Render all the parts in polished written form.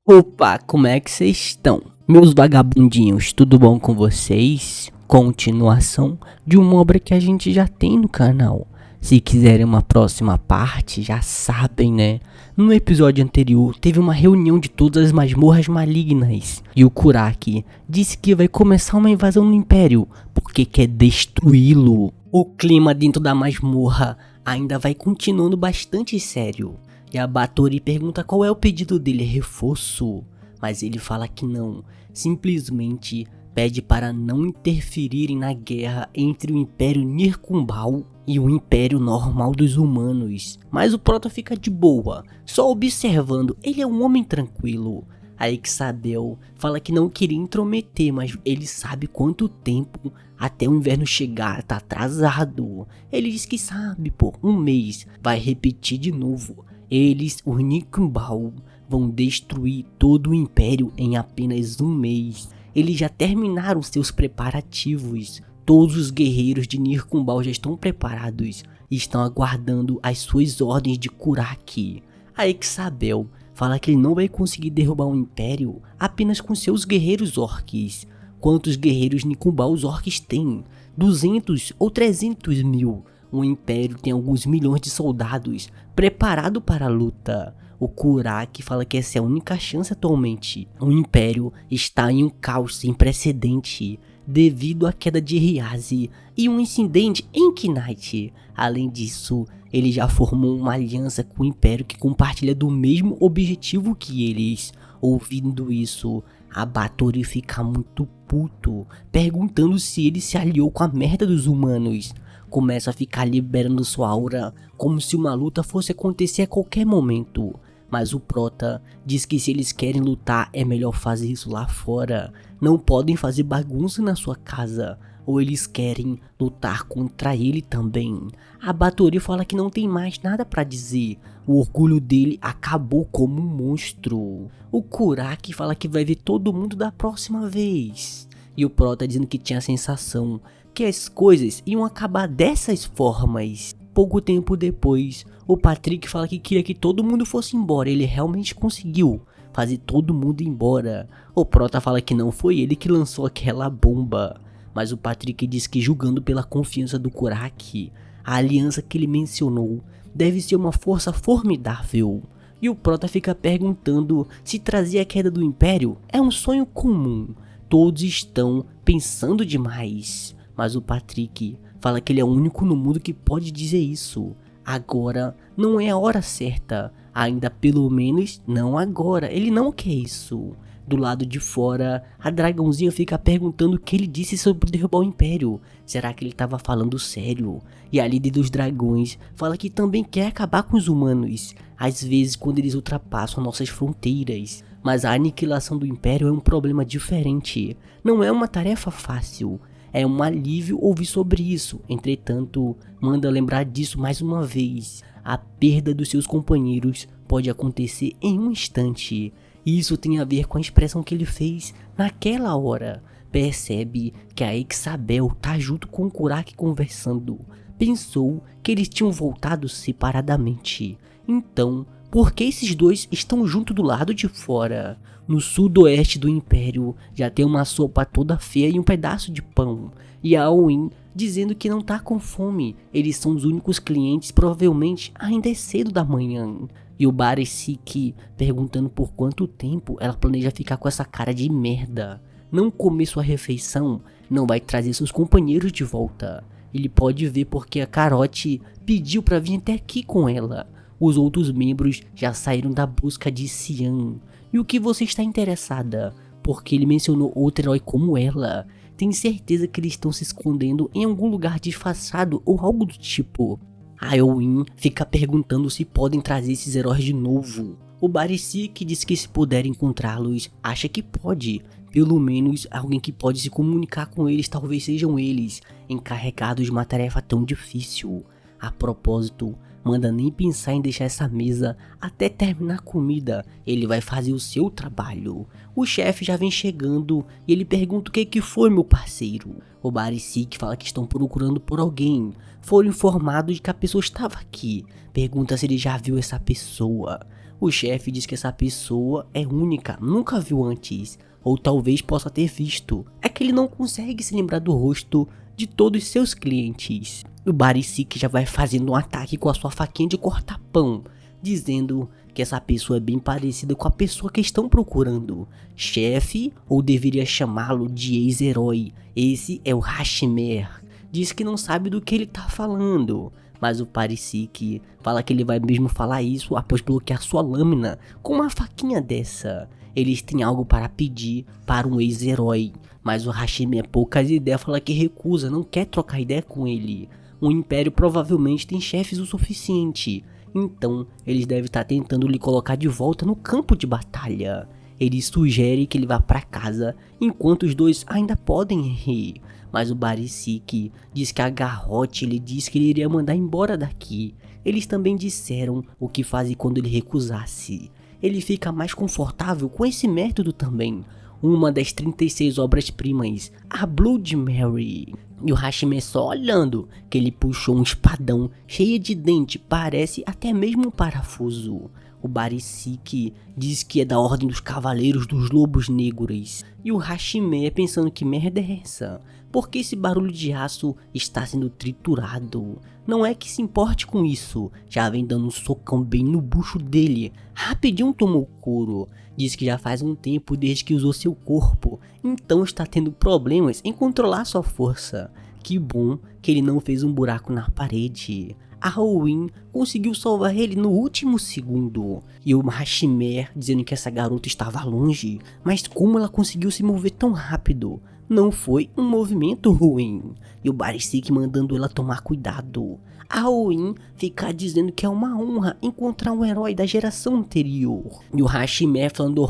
Opa, como é que vocês estão? Meus vagabundinhos, tudo bom com vocês? Continuação de uma obra que a gente já tem no canal. Se quiserem uma próxima parte, já sabem, né? No episódio anterior, teve uma reunião de todas as masmorras malignas. E o Kuraki disse que vai começar uma invasão no Império, porque quer destruí-lo. O clima dentro da masmorra ainda vai continuando bastante sério. E a Batory pergunta qual é o pedido dele, reforço, mas ele fala que não, simplesmente pede para não interferirem na guerra entre o Império Nirkumbal e o Império Normal dos Humanos. Mas o Prota fica de boa, só observando, ele é um homem tranquilo. A Ixabel fala que não queria intrometer, mas ele sabe quanto tempo até o inverno chegar, tá atrasado. Ele diz que sabe, pô, um mês, vai repetir de novo. Eles, o Nirkumbal, vão destruir todo o Império em apenas um mês. Eles já terminaram seus preparativos. Todos os guerreiros de Nirkumbal já estão preparados e estão aguardando as suas ordens de Kuraki. A Ixabel fala que ele não vai conseguir derrubar o Império apenas com seus guerreiros orques. Quantos guerreiros Nirkumbal os orques têm? 200 ou 300 mil? O Império tem alguns milhões de soldados preparados para a luta. O Kuraki fala que essa é a única chance atualmente. O Império está em um caos sem precedente devido à queda de Ryase e um incidente em Knight. Além disso, ele já formou uma aliança com o Império que compartilha do mesmo objetivo que eles. Ouvindo isso, a Batory fica muito puto, perguntando se ele se aliou com a merda dos humanos. Começa a ficar liberando sua aura como se uma luta fosse acontecer a qualquer momento. Mas o Prota diz que se eles querem lutar é melhor fazer isso lá fora. Não podem fazer bagunça na sua casa, ou eles querem lutar contra ele também. A Batory fala que não tem mais nada pra dizer. O orgulho dele acabou como um monstro. O Kuraki fala que vai ver todo mundo da próxima vez. E o Prota dizendo que tinha a sensação que as coisas iam acabar dessas formas. Pouco tempo depois, o Patrick fala que queria que todo mundo fosse embora. Ele realmente conseguiu fazer todo mundo embora. O Prota fala que não foi ele que lançou aquela bomba. Mas o Patrick diz que, julgando pela confiança do Kuraki, a aliança que ele mencionou deve ser uma força formidável. E o Prota fica perguntando se trazer a queda do Império é um sonho comum. Todos estão pensando demais. Mas o Patrick fala que ele é o único no mundo que pode dizer isso. Agora não é a hora certa. Ainda pelo menos não agora. Ele não quer isso. Do lado de fora, a dragãozinha fica perguntando o que ele disse sobre derrubar o Império. Será que ele estava falando sério? E a líder dos dragões fala que também quer acabar com os humanos. Às vezes quando eles ultrapassam nossas fronteiras. Mas a aniquilação do Império é um problema diferente. Não é uma tarefa fácil. É um alívio ouvir sobre isso. Entretanto, manda lembrar disso mais uma vez. A perda dos seus companheiros pode acontecer em um instante. E isso tem a ver com a expressão que ele fez naquela hora. Percebe que a Ixabel tá junto com o Kuraki conversando. Pensou que eles tinham voltado separadamente. Então, por que esses dois estão junto do lado de fora? No sudoeste do Império já tem uma sopa toda feia e um pedaço de pão. E a Aoin dizendo que não tá com fome. Eles são os únicos clientes, provavelmente ainda é cedo da manhã. E o Baresik perguntando por quanto tempo ela planeja ficar com essa cara de merda. Não comer sua refeição não vai trazer seus companheiros de volta. Ele pode ver porque a Carote pediu pra vir até aqui com ela. Os outros membros já saíram da busca de Cian. E o que você está interessada? Porque ele mencionou outro herói como ela. Tem certeza que eles estão se escondendo em algum lugar disfarçado ou algo do tipo. A Aoin fica perguntando se podem trazer esses heróis de novo. O Baresik diz que se puder encontrá-los, acha que pode. Pelo menos alguém que pode se comunicar com eles, talvez sejam eles, encarregados de uma tarefa tão difícil. A propósito, manda nem pensar em deixar essa mesa até terminar a comida, ele vai fazer o seu trabalho. O chefe já vem chegando e ele pergunta o que foi, meu parceiro. O Baresik fala que estão procurando por alguém. Foram informados de que a pessoa estava aqui. Pergunta se ele já viu essa pessoa. O chefe diz que essa pessoa é única, nunca viu antes, ou talvez possa ter visto. É que ele não consegue se lembrar do rosto de todos seus clientes. O Barisik já vai fazendo um ataque com a sua faquinha de cortar pão, dizendo que essa pessoa é bem parecida com a pessoa que estão procurando. Chefe, ou deveria chamá-lo de ex-herói, esse é o Hashimer. Diz que não sabe do que ele tá falando, mas o Barisik fala que ele vai mesmo falar isso após bloquear sua lâmina com uma faquinha dessa. Eles têm algo para pedir para um ex-herói, mas o Hashimer poucas ideias, fala que recusa, não quer trocar ideia com ele. O Império provavelmente tem chefes o suficiente, então eles devem estar tentando lhe colocar de volta no campo de batalha. Ele sugere que ele vá para casa enquanto os dois ainda podem rir, mas o Barisik diz que a garrote lhe disse que ele iria mandar embora daqui. Eles também disseram o que fazer quando ele recusasse. Ele fica mais confortável com esse método também. Uma das 36 obras-primas, a Blood Mary. E o Hashimer só olhando, que ele puxou um espadão cheio de dente, parece até mesmo um parafuso. O Barisik diz que é da Ordem dos Cavaleiros dos Lobos Negros. E o Hashimer pensando que merda é essa? Porque esse barulho de aço está sendo triturado. Não é que se importe com isso, já vem dando um socão bem no bucho dele. Rapidinho tomou couro. Diz que já faz um tempo desde que usou seu corpo, então está tendo problemas em controlar sua força. Que bom que ele não fez um buraco na parede. A Halloween conseguiu salvar ele no último segundo. E o Hashimer dizendo que essa garota estava longe, mas como ela conseguiu se mover tão rápido? Não foi um movimento ruim. E o Barisik mandando ela tomar cuidado. A Halloween fica dizendo que é uma honra encontrar um herói da geração anterior. E o Hashimer falando,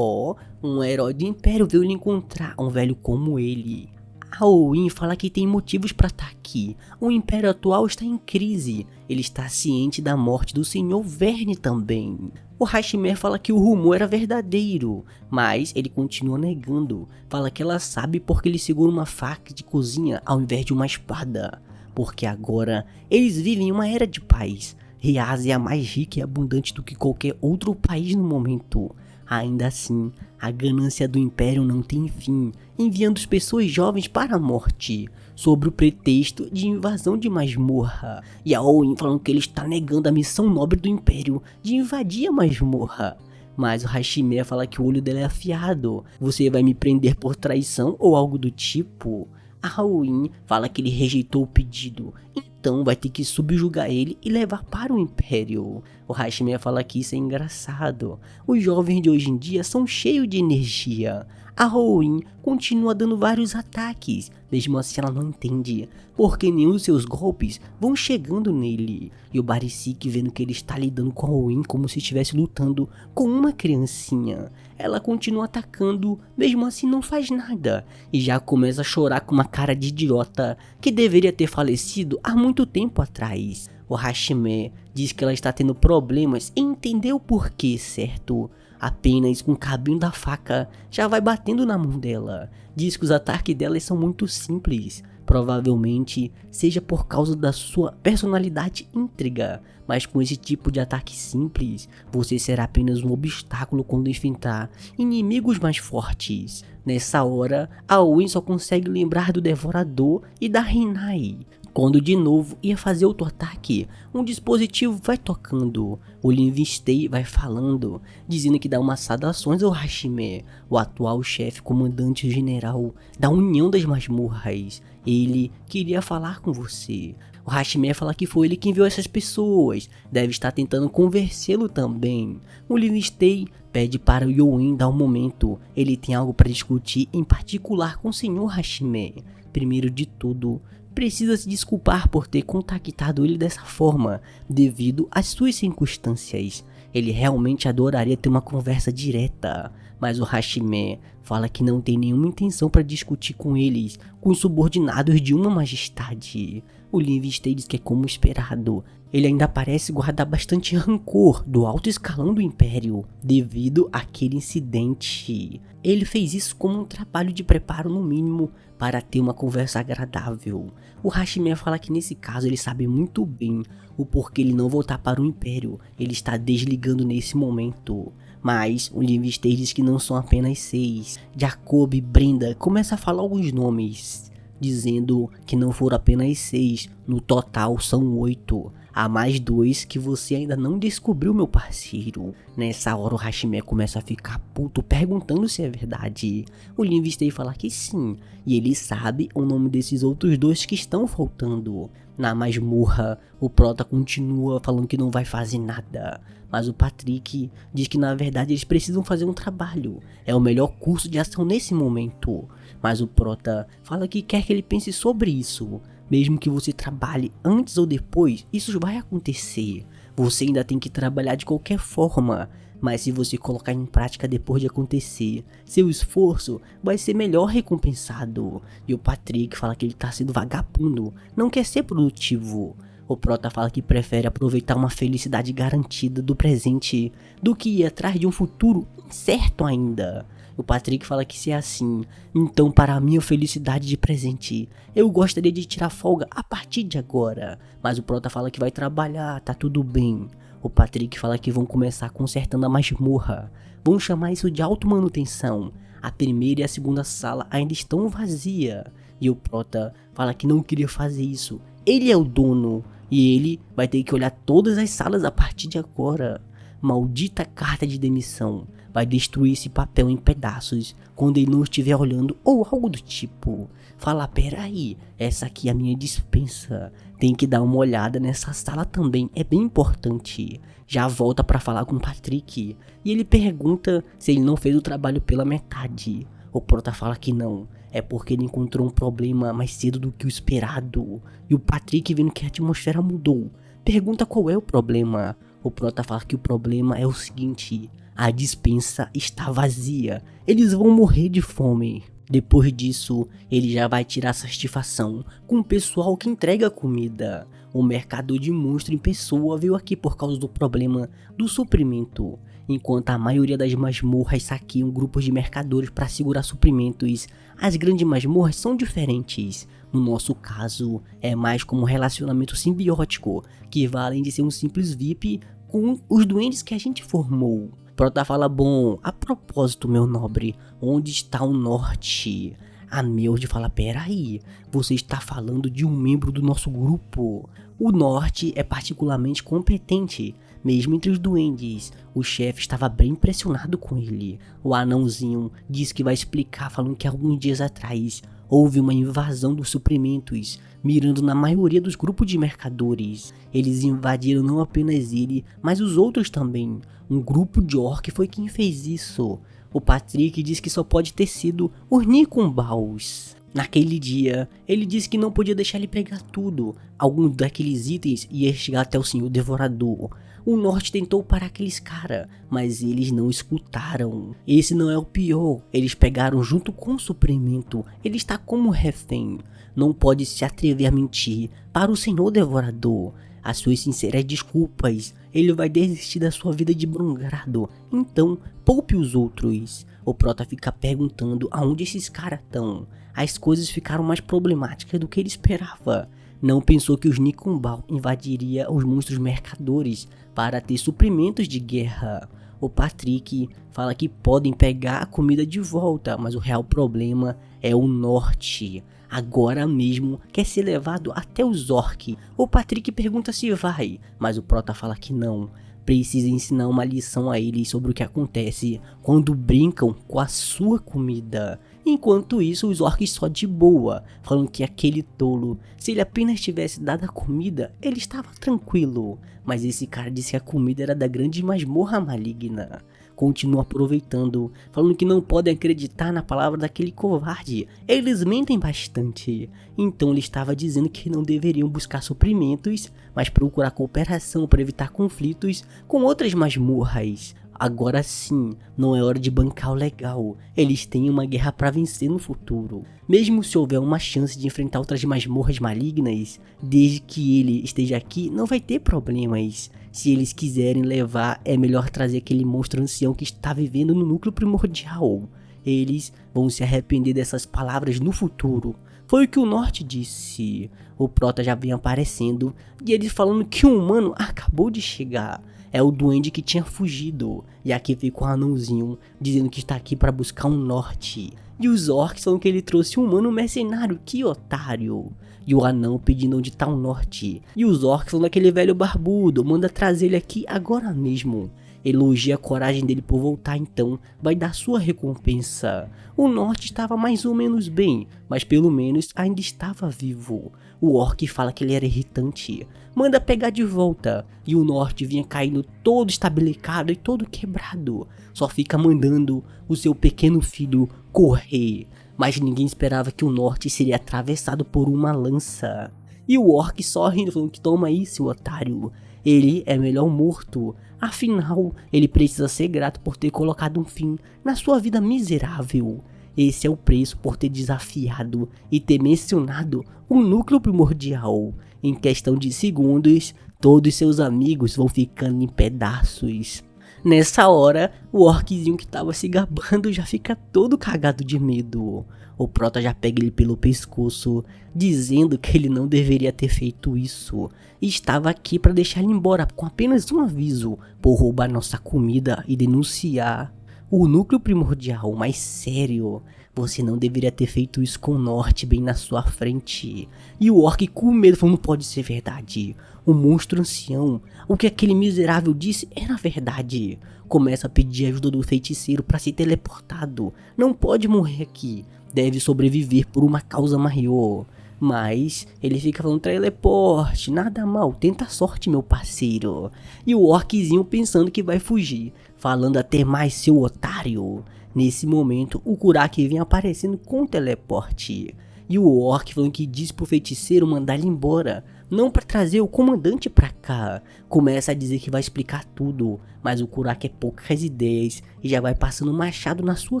um herói do Império veio lhe encontrar, um velho como ele. A Halloween fala que tem motivos para estar aqui. O Império atual está em crise. Ele está ciente da morte do Sr. Verne também. O Hashimer fala que o rumor era verdadeiro, mas ele continua negando. Fala que ela sabe porque ele segura uma faca de cozinha ao invés de uma espada. Porque agora eles vivem uma era de paz. Riaz é mais rica e abundante do que qualquer outro país no momento. Ainda assim, a ganância do Império não tem fim, enviando as pessoas jovens para a morte, sob o pretexto de invasão de masmorra. E a Owen falando que ele está negando a missão nobre do Império de invadir a masmorra. Mas o Hashimer fala que o olho dela é afiado. Você vai me prender por traição ou algo do tipo? A Halloween fala que ele rejeitou o pedido, então vai ter que subjugar ele e levar para o Império. O Hashimer fala que isso é engraçado. Os jovens de hoje em dia são cheios de energia. A Halloween continua dando vários ataques, mesmo assim ela não entende, porque nenhum dos seus golpes vão chegando nele. E o Barisik vendo que ele está lidando com a Halloween como se estivesse lutando com uma criancinha. Ela continua atacando, mesmo assim não faz nada, e já começa a chorar com uma cara de idiota que deveria ter falecido há muito tempo atrás. O Hashimer diz que ela está tendo problemas em entender o porquê, certo? Apenas com o cabinho da faca já vai batendo na mão dela. Diz que os ataques dela são muito simples. Provavelmente seja por causa da sua personalidade íntriga, mas com esse tipo de ataque simples, você será apenas um obstáculo quando enfrentar inimigos mais fortes. Nessa hora, a Owen só consegue lembrar do Devorador e da Rinai. Quando de novo ia fazer outro ataque, um dispositivo vai tocando. O Linvistei vai falando, dizendo que dá umas saudações ao Hashimer, o atual chefe comandante general da União das Masmorras. Ele queria falar com você. O Hashimer fala que foi ele que enviou essas pessoas, deve estar tentando convencê-lo também. O Linvistei pede para o Yoin dar um momento, ele tem algo para discutir em particular com o Sr. Hashimer. Primeiro de tudo, precisa se desculpar por ter contactado ele dessa forma, devido às suas circunstâncias. Ele realmente adoraria ter uma conversa direta, mas o Hashimer fala que não tem nenhuma intenção para discutir com eles, com os subordinados de uma majestade. O Livingstone diz que é como esperado. Ele ainda parece guardar bastante rancor do alto escalão do Império, devido àquele incidente. Ele fez isso como um trabalho de preparo no mínimo, para ter uma conversa agradável. O Hashimea fala que nesse caso ele sabe muito bem o porquê ele não voltar para o Império, ele está desligando nesse momento. Mas o Livingstone diz que não são apenas 6. Jacob e Brenda começam a falar alguns nomes, dizendo que não foram apenas 6, no total são 8. Há mais 2 que você ainda não descobriu, meu parceiro. Nessa hora o Hashimea começa a ficar puto, perguntando se é verdade. O Livingstone fala que sim, e ele sabe o nome desses outros 2 que estão faltando. Na masmorra, o Prota continua falando que não vai fazer nada, mas o Patrick diz que na verdade eles precisam fazer um trabalho. É o melhor curso de ação nesse momento, mas o Prota fala que quer que ele pense sobre isso. Mesmo que você trabalhe antes ou depois, isso vai acontecer. Você ainda tem que trabalhar de qualquer forma, mas se você colocar em prática depois de acontecer, seu esforço vai ser melhor recompensado. E o Patrick fala que ele tá sendo vagabundo, não quer ser produtivo. O Prota fala que prefere aproveitar uma felicidade garantida do presente do que ir atrás de um futuro incerto ainda. O Patrick fala que se é assim, então para a minha felicidade de presente, eu gostaria de tirar folga a partir de agora. Mas o Prota fala que vai trabalhar, tá tudo bem. O Patrick fala que vão começar consertando a masmorra. Vão chamar isso de automanutenção. A primeira e a segunda sala ainda estão vazias. E o Prota fala que não queria fazer isso. Ele é o dono e ele vai ter que olhar todas as salas a partir de agora. Maldita carta de demissão vai destruir esse papel em pedaços quando ele não estiver olhando ou algo do tipo. Fala, peraí, essa aqui é a minha dispensa, tem que dar uma olhada nessa sala também, é bem importante. Já volta pra falar com o Patrick e ele pergunta se ele não fez o trabalho pela metade. O Prota fala que não, é porque ele encontrou um problema mais cedo do que o esperado. E o Patrick, vendo que a atmosfera mudou, pergunta qual é o problema. O Prota fala que o problema é o seguinte: a dispensa está vazia, eles vão morrer de fome. Depois disso, ele já vai tirar satisfação com o pessoal que entrega comida. O mercador de monstro em pessoa veio aqui por causa do problema do suprimento. Enquanto a maioria das masmorras saqueiam grupos de mercadores para segurar suprimentos, as grandes masmorras são diferentes. No nosso caso, é mais como um relacionamento simbiótico, que vai além de ser um simples VIP com os duendes que a gente formou. Prota fala, bom, a propósito, meu nobre, onde está o norte? A Meld fala, peraí, você está falando de um membro do nosso grupo. O norte é particularmente competente, mesmo entre os duendes. O chefe estava bem impressionado com ele. O anãozinho diz que vai explicar, falando que alguns dias atrás houve uma invasão dos suprimentos, mirando na maioria dos grupos de mercadores. Eles invadiram não apenas ele, mas os outros também. Um grupo de orc foi quem fez isso. O Patrick diz que só pode ter sido os Nikumbaus. Naquele dia, ele disse que não podia deixar ele pegar tudo. Alguns daqueles itens ia chegar até o Senhor Devorador. O norte tentou parar aqueles caras, mas eles não escutaram. Esse não é o pior, eles pegaram junto com o suprimento. Ele está como refém. Não pode se atrever a mentir para o Senhor Devorador. As suas sinceras desculpas. Ele vai desistir da sua vida de bom grado. Então, poupe os outros. O Prota fica perguntando aonde esses caras estão. As coisas ficaram mais problemáticas do que ele esperava. Não pensou que os Nikumbau invadiria os monstros mercadores para ter suprimentos de guerra. O Patrick fala que podem pegar a comida de volta, mas o real problema é o norte. Agora mesmo quer ser levado até os orcs. O Patrick pergunta se vai, mas o Prota fala que não. Precisa ensinar uma lição a eles sobre o que acontece quando brincam com a sua comida. Enquanto isso, os orcs só de boa, falando que aquele tolo, se ele apenas tivesse dado a comida, ele estava tranquilo. Mas esse cara disse que a comida era da grande masmorra maligna. Continua aproveitando, falando que não podem acreditar na palavra daquele covarde. Eles mentem bastante. Então ele estava dizendo que não deveriam buscar suprimentos, mas procurar cooperação para evitar conflitos com outras masmorras. Agora sim, não é hora de bancar o legal. Eles têm uma guerra pra vencer no futuro. Mesmo se houver uma chance de enfrentar outras masmorras malignas, desde que ele esteja aqui, não vai ter problemas. Se eles quiserem levar, é melhor trazer aquele monstro ancião que está vivendo no núcleo primordial. Eles vão se arrepender dessas palavras no futuro. Foi o que o Norte disse. O Prota já vem aparecendo e eles falando que um humano acabou de chegar. É o duende que tinha fugido. E aqui fica o anãozinho dizendo que está aqui para buscar um Norte. E os orcs falam que ele trouxe um humano mercenário, que otário. E o anão pedindo onde tá o Norte. E os orcs falam daquele velho barbudo, manda trazer ele aqui agora mesmo. Elogia a coragem dele por voltar, então vai dar sua recompensa. O Norte estava mais ou menos bem, mas pelo menos ainda estava vivo. O orc fala que ele era irritante, manda pegar de volta, e o Norte vinha caindo todo estabelecado e todo quebrado. Só fica mandando o seu pequeno filho correr, mas ninguém esperava que o Norte seria atravessado por uma lança. E o orc só rindo, falando que toma aí, seu otário. Ele é melhor morto. Afinal, ele precisa ser grato por ter colocado um fim na sua vida miserável. Esse é o preço por ter desafiado e ter mencionado o núcleo primordial. Em questão de segundos, todos seus amigos vão ficando em pedaços. Nessa hora, o orczinho que tava se gabando já fica todo cagado de medo. O Prota já pega ele pelo pescoço, dizendo que ele não deveria ter feito isso. E estava aqui para deixar ele embora com apenas um aviso, por roubar nossa comida e denunciar o núcleo primordial. Mas sério, você não deveria ter feito isso com o Norte bem na sua frente. E o orc com medo falou, não pode ser verdade. O monstro ancião, o que aquele miserável disse era verdade. Começa a pedir ajuda do feiticeiro para ser teleportado. Não pode morrer aqui, deve sobreviver por uma causa maior. Mas ele fica falando teleporte, nada mal, tenta a sorte, meu parceiro. E o orczinho pensando que vai fugir, falando até mais, seu otário. Nesse momento, o Kuraki vem aparecendo com teleporte. E o orc falando que diz pro feiticeiro mandar ele embora, não para trazer o comandante pra cá. Começa a dizer que vai explicar tudo, mas o Kuraki é poucas ideias e já vai passando um machado na sua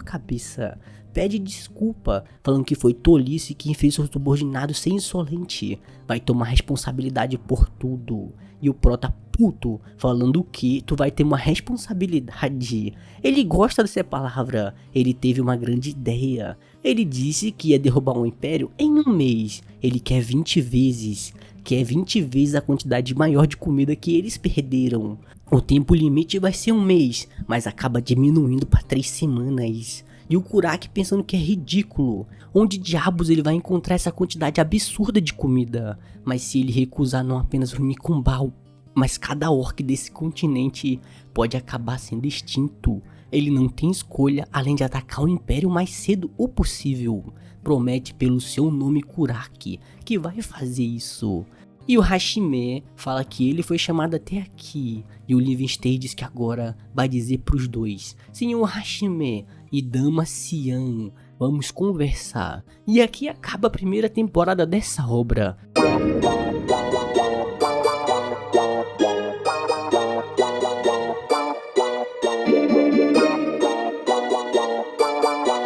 cabeça. Pede desculpa, falando que foi tolice quem fez seu subordinado ser insolente. Vai tomar responsabilidade por tudo. E o Prota puto, falando que tu vai ter uma responsabilidade. Ele gosta dessa palavra, ele teve uma grande ideia. Ele disse que ia derrubar um império em um mês. Ele quer 20 vezes. Quer 20 vezes a quantidade maior de comida que eles perderam. O tempo limite vai ser um mês, mas acaba diminuindo para 3 semanas. E o Kuraki pensando que é ridículo. Onde diabos ele vai encontrar essa quantidade absurda de comida? Mas se ele recusar não apenas o Mikumbal, mas cada orc desse continente pode acabar sendo extinto. Ele não tem escolha além de atacar o Império o mais cedo o possível. Promete pelo seu nome Kuraki que vai fazer isso. E o Hashime fala que ele foi chamado até aqui. E o Livingston diz que agora vai dizer pros dois: Senhor Hashime e Dama Cian, vamos conversar. E aqui acaba a primeira temporada dessa obra.